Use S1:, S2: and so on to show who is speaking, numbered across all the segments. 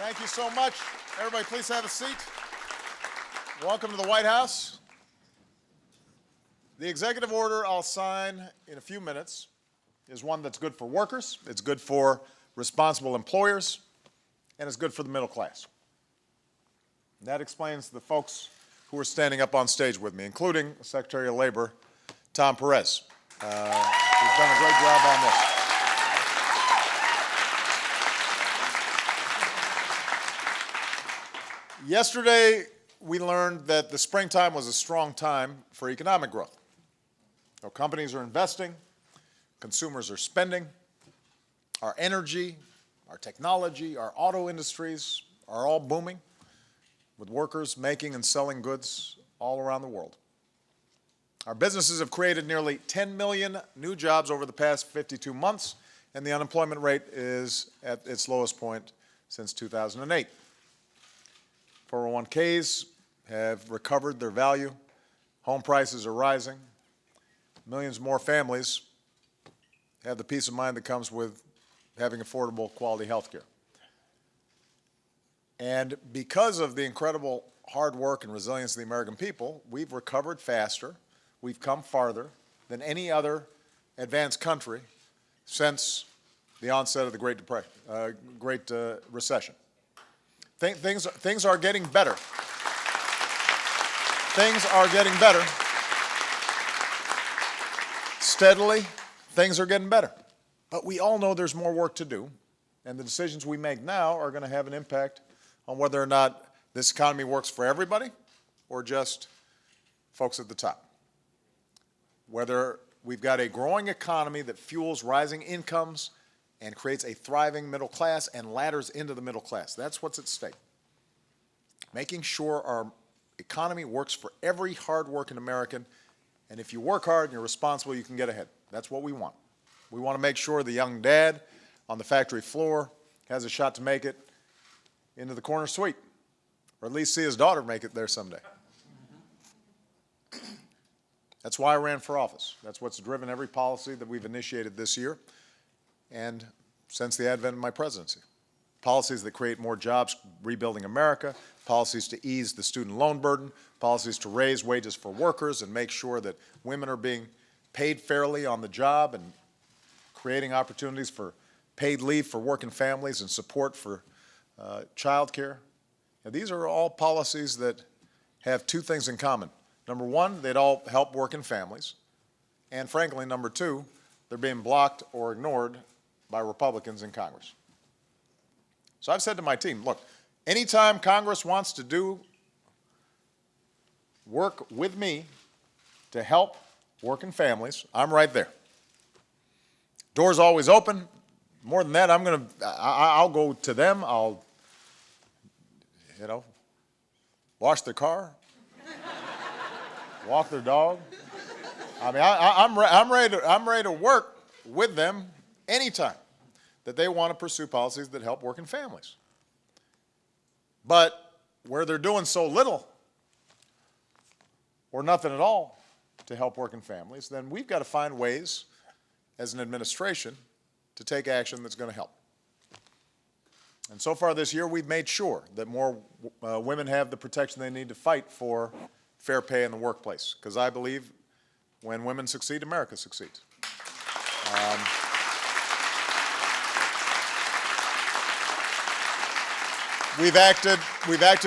S1: Thank you so much. Everybody, please have a seat. Welcome to the White House. The executive order I'll sign in a few minutes is one that's good for workers, it's good for responsible employers, and it's good for the middle class. And that explains the folks who are standing up on stage with me, including Secretary of Labor, Tom Perez, who's done a great job on this. Yesterday, we learned that the springtime was a strong time for economic growth. Our companies are investing, consumers are spending, our energy, our technology, our auto industries are all booming, with workers making and selling goods all around the world. Our businesses have created nearly 10 million new jobs over the past 52 months, and the unemployment rate is at its lowest point since 2008. 401ks have recovered their value. Home prices are rising. Millions more families have the peace of mind that comes with having affordable, quality health care. And because of the incredible hard work and resilience of the American people, we've recovered faster, we've come farther than any other advanced country since the onset of the Great Recession. Things are getting better. Things are getting better. Steadily, things are getting better. But we all know there's more work to do, and the decisions we make now are going to have an impact on whether or not this economy works for everybody or just folks at the top. Whether we've got a growing economy that fuels rising incomes and creates a thriving middle class and ladders into the middle class. That's what's at stake. Making sure our economy works for every hard-working American, and if you work hard and you're responsible, you can get ahead. That's what we want. We want to make sure the young dad on the factory floor has a shot to make it into the corner suite, or at least see his daughter make it there someday. That's why I ran for office. That's what's driven every policy that we've initiated this year and since the advent of my presidency. Policies that create more jobs, rebuilding America, policies to ease the student loan burden, policies to raise wages for workers and make sure that women are being paid fairly on the job and creating opportunities for paid leave for working families and support for child care. Now, these are all policies that have two things in common. Number one, they'd all help working families. And frankly, number two, they're being blocked or ignored by Republicans in Congress. So I've said to my team, look, anytime Congress wants to do work with me to help working families, I'm right there. Door's always open. More than that, I'll go to them. I'll, wash their car, walk their dog. I mean, I'm ready to work with them anytime that they want to pursue policies that help working families. But where they're doing so little or nothing at all to help working families, then we've got to find ways as an administration to take action that's going to help. And so far this year, we've made sure that more women have the protection they need to fight for fair pay in the workplace, because I believe when women succeed, America succeeds. We've acted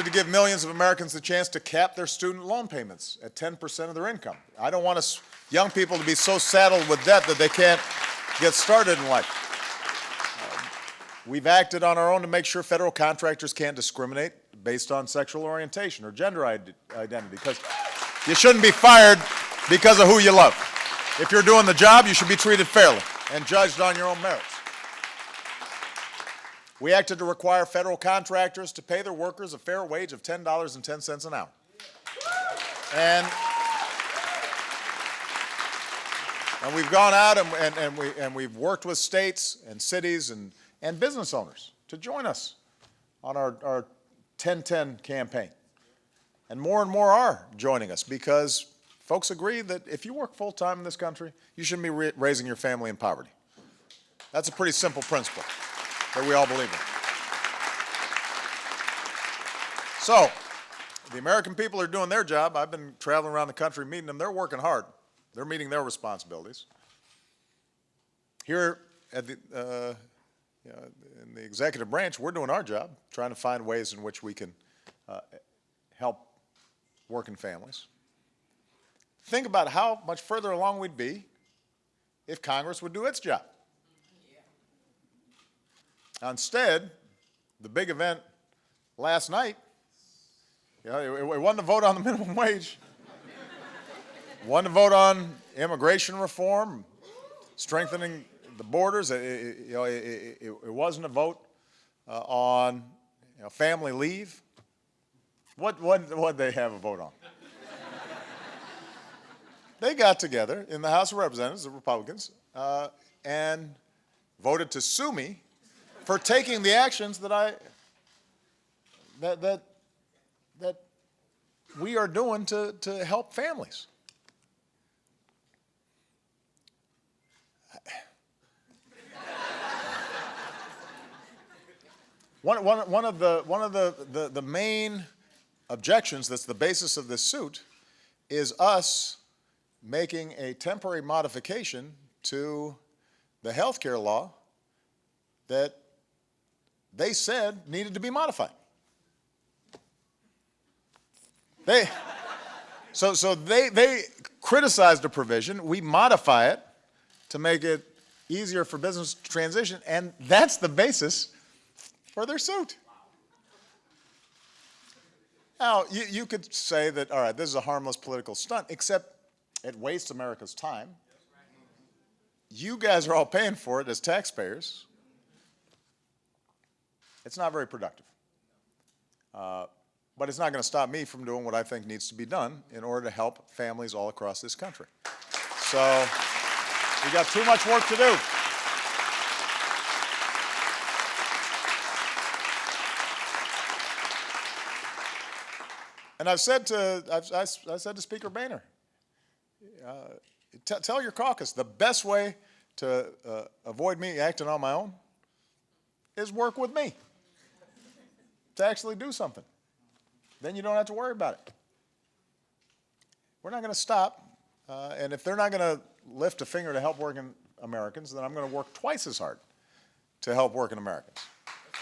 S1: to give millions of Americans the chance to cap their student loan payments at 10% of their income. I don't want young people to be so saddled with debt that they can't get started in life. We've acted on our own to make sure federal contractors can't discriminate based on sexual orientation or gender identity, because you shouldn't be fired because of who you love. If you're doing the job, you should be treated fairly and judged on your own merits. We acted to require federal contractors to pay their workers a fair wage of $10.10 an hour. And we've gone out and we've worked with states and cities and business owners to join us on our 1010 campaign. And more are joining us because folks agree that if you work full-time in this country, you shouldn't be raising your family in poverty. That's a pretty simple principle that we all believe in. So, the American people are doing their job. I've been traveling around the country meeting them. They're working hard. They're meeting their responsibilities. Here at the, in the executive branch, we're doing our job, trying to find ways in which we can help working families. Think about how much further along we'd be if Congress would do its job. Instead, the big event last night, it wasn't a vote on the minimum wage. It wasn't a vote on immigration reform, strengthening the borders. It wasn't a vote on family leave. What did they have a vote on? They got together in the House of Representatives, the Republicans, and voted to sue me for taking the actions that that we are doing to help families. One of the main objections that's the basis of this suit is us making a temporary modification to the health care law that they said needed to be modified. They criticized a provision. We modify it to make it easier for business to transition, and that's the basis for their suit. Now, you could say that, all right, this is a harmless political stunt, except it wastes America's time. You guys are all paying for it as taxpayers. It's not very productive. But it's not going to stop me from doing what I think needs to be done in order to help families all across this country. So we got too much work to do. And I said to Speaker Boehner, tell your caucus the best way to avoid me acting on my own is work with me to actually do something. Then you don't have to worry about it. We're not going to stop, and if they're not going to lift a finger to help working Americans, then I'm going to work twice as hard to help working Americans.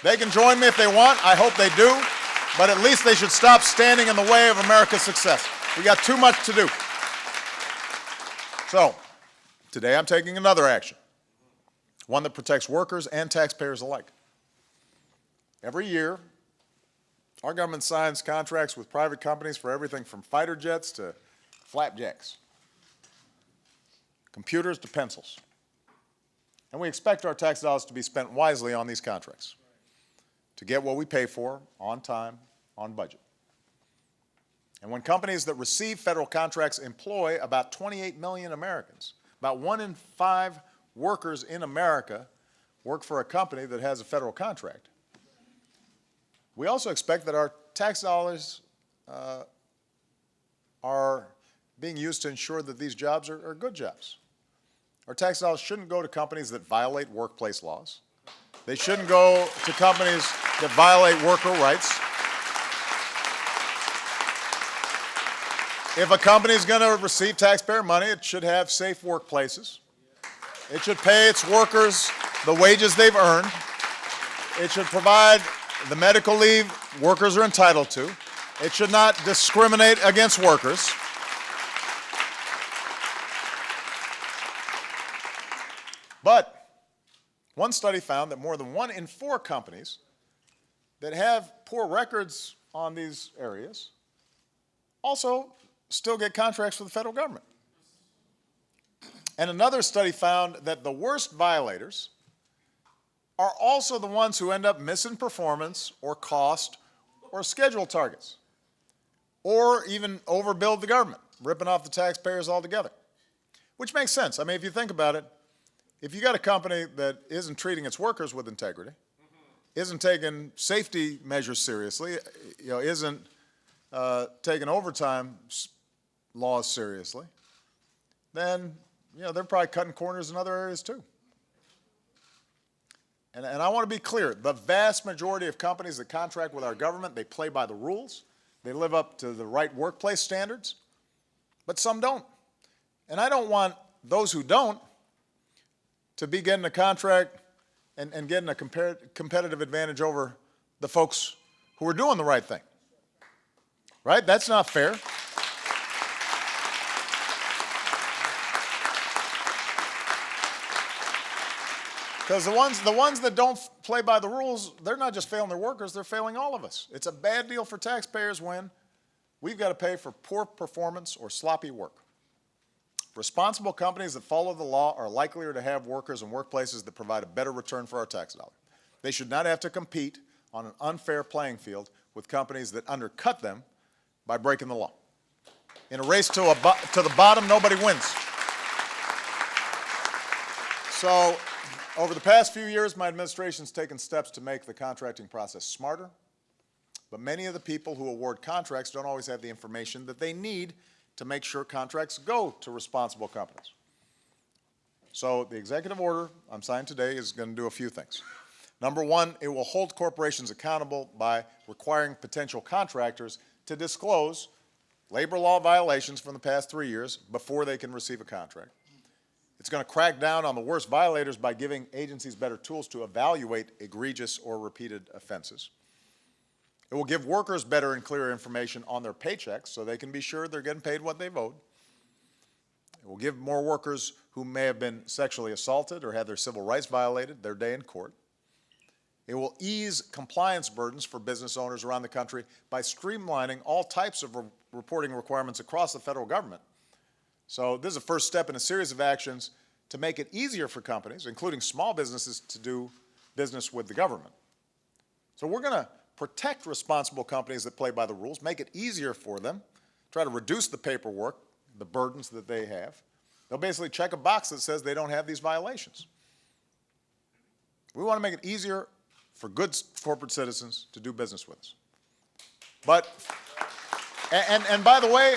S1: They can join me if they want. I hope they do. But at least they should stop standing in the way of America's success. We got too much to do. So, today I'm taking another action, one that protects workers and taxpayers alike. Every year, our government signs contracts with private companies for everything from fighter jets to flapjacks, computers to pencils. And we expect our tax dollars to be spent wisely on these contracts, to get what we pay for on time, on budget. And when companies that receive federal contracts employ about 28 million Americans, about 1 in 5 workers in America work for a company that has a federal contract, we also expect that our tax dollars are being used to ensure that these jobs are good jobs. Our tax dollars shouldn't go to companies that violate workplace laws. They shouldn't go to companies that violate worker rights. If a company is going to receive taxpayer money, it should have safe workplaces. It should pay its workers the wages they've earned. It should provide the medical leave workers are entitled to. It should not discriminate against workers. But one study found that more than 1 in 4 companies that have poor records on these areas also still get contracts with the federal government. And another study found that the worst violators are also the ones who end up missing performance or cost or schedule targets, or even overbuild the government, ripping off the taxpayers altogether, which makes sense. I mean, if you think about it, if you got a company that isn't treating its workers with integrity, isn't taking safety measures seriously, isn't taking overtime laws seriously, then they're probably cutting corners in other areas too. And I want to be clear, the vast majority of companies that contract with our government, they play by the rules, they live up to the right workplace standards, but some don't. And I don't want those who don't to be getting a contract and getting a competitive advantage over the folks who are doing the right thing. Right? That's not fair. Because the ones that don't play by the rules, they're not just failing their workers, they're failing all of us. It's a bad deal for taxpayers when we've got to pay for poor performance or sloppy work. Responsible companies that follow the law are likelier to have workers in workplaces that provide a better return for our tax dollar. They should not have to compete on an unfair playing field with companies that undercut them by breaking the law. In a race to the bottom, nobody wins. So, over the past few years, my administration's taken steps to make the contracting process smarter, but many of the people who award contracts don't always have the information that they need to make sure contracts go to responsible companies. So the executive order I'm signing today is going to do a few things. Number one, it will hold corporations accountable by requiring potential contractors to disclose labor law violations from the past 3 years before they can receive a contract. It's going to crack down on the worst violators by giving agencies better tools to evaluate egregious or repeated offenses. It will give workers better and clearer information on their paychecks so they can be sure they're getting paid what they've owed. It will give more workers who may have been sexually assaulted or had their civil rights violated their day in court. It will ease compliance burdens for business owners around the country by streamlining all types of reporting requirements across the federal government. So this is a first step in a series of actions to make it easier for companies, including small businesses, to do business with the government. So we're going to protect responsible companies that play by the rules, make it easier for them, try to reduce the paperwork, the burdens that they have. They'll basically check a box that says they don't have these violations. We want to make it easier for good corporate citizens to do business with us. But, and by the way,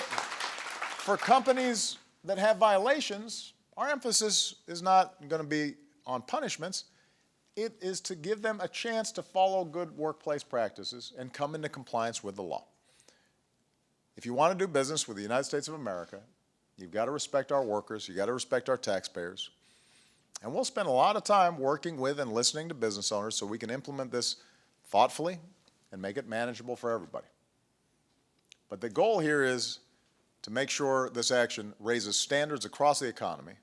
S1: for companies that have violations, our emphasis is not going to be on punishments. It is to give them a chance to follow good workplace practices and come into compliance with the law. If you want to do business with the United States of America, you've got to respect our workers, you've got to respect our taxpayers, and we'll spend a lot of time working with and listening to business owners so we can implement this thoughtfully and make it manageable for everybody. But the goal here is to make sure this action raises standards across the economy,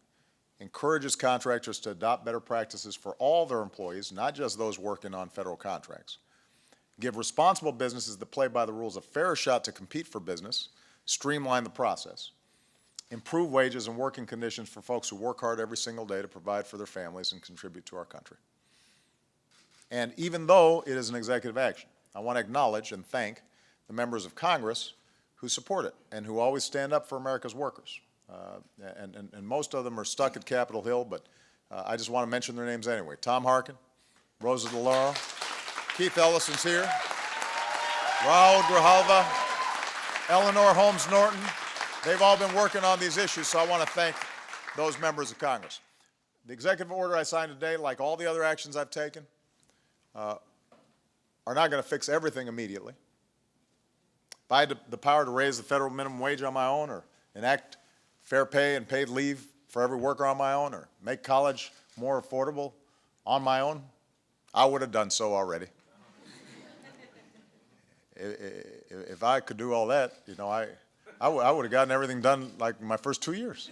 S1: encourages contractors to adopt better practices for all their employees, not just those working on federal contracts, give responsible businesses that play by the rules a fair shot to compete for business, streamline the process, improve wages and working conditions for folks who work hard every single day to provide for their families and contribute to our country. And even though it is an executive action, I want to acknowledge and thank the members of Congress who support it and who always stand up for America's workers. And most of them are stuck at Capitol Hill, but I just want to mention their names anyway. Tom Harkin, Rosa DeLauro, Keith Ellison's here, Raul Grijalva, Eleanor Holmes Norton. They've all been working on these issues, so I want to thank those members of Congress. The executive order I signed today, like all the other actions I've taken, are not going to fix everything immediately. If I had the power to raise the federal minimum wage on my own, or enact fair pay and paid leave for every worker on my own, or make college more affordable on my own, I would have done so already. If I could do all that, you know, I would have gotten everything done like my first 2 years.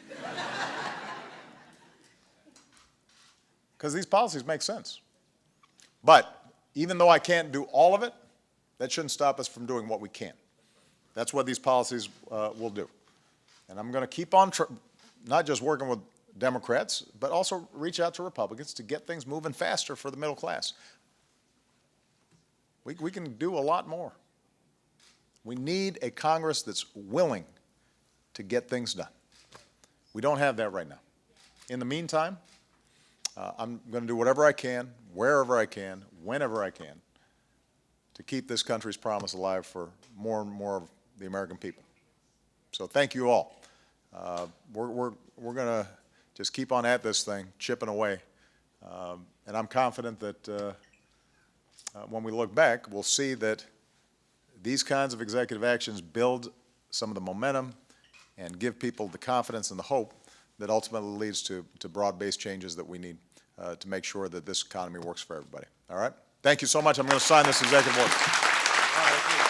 S1: Because these policies make sense. But even though I can't do all of it, that shouldn't stop us from doing what we can. That's what these policies will do. And I'm going to keep on not just working with Democrats, but also reach out to Republicans to get things moving faster for the middle class. We can do a lot more. We need a Congress that's willing to get things done. We don't have that right now. In the meantime, I'm going to do whatever I can, wherever I can, whenever I can, to keep this country's promise alive for more and more of the American people. So thank you all. We're going to just keep on at this thing, chipping away. And I'm confident that when we look back, we'll see that these kinds of executive actions build some of the momentum and give people the confidence and the hope that ultimately leads to broad-based changes that we need to make sure that this economy works for everybody. All right? Thank you so much. I'm going to sign this executive order.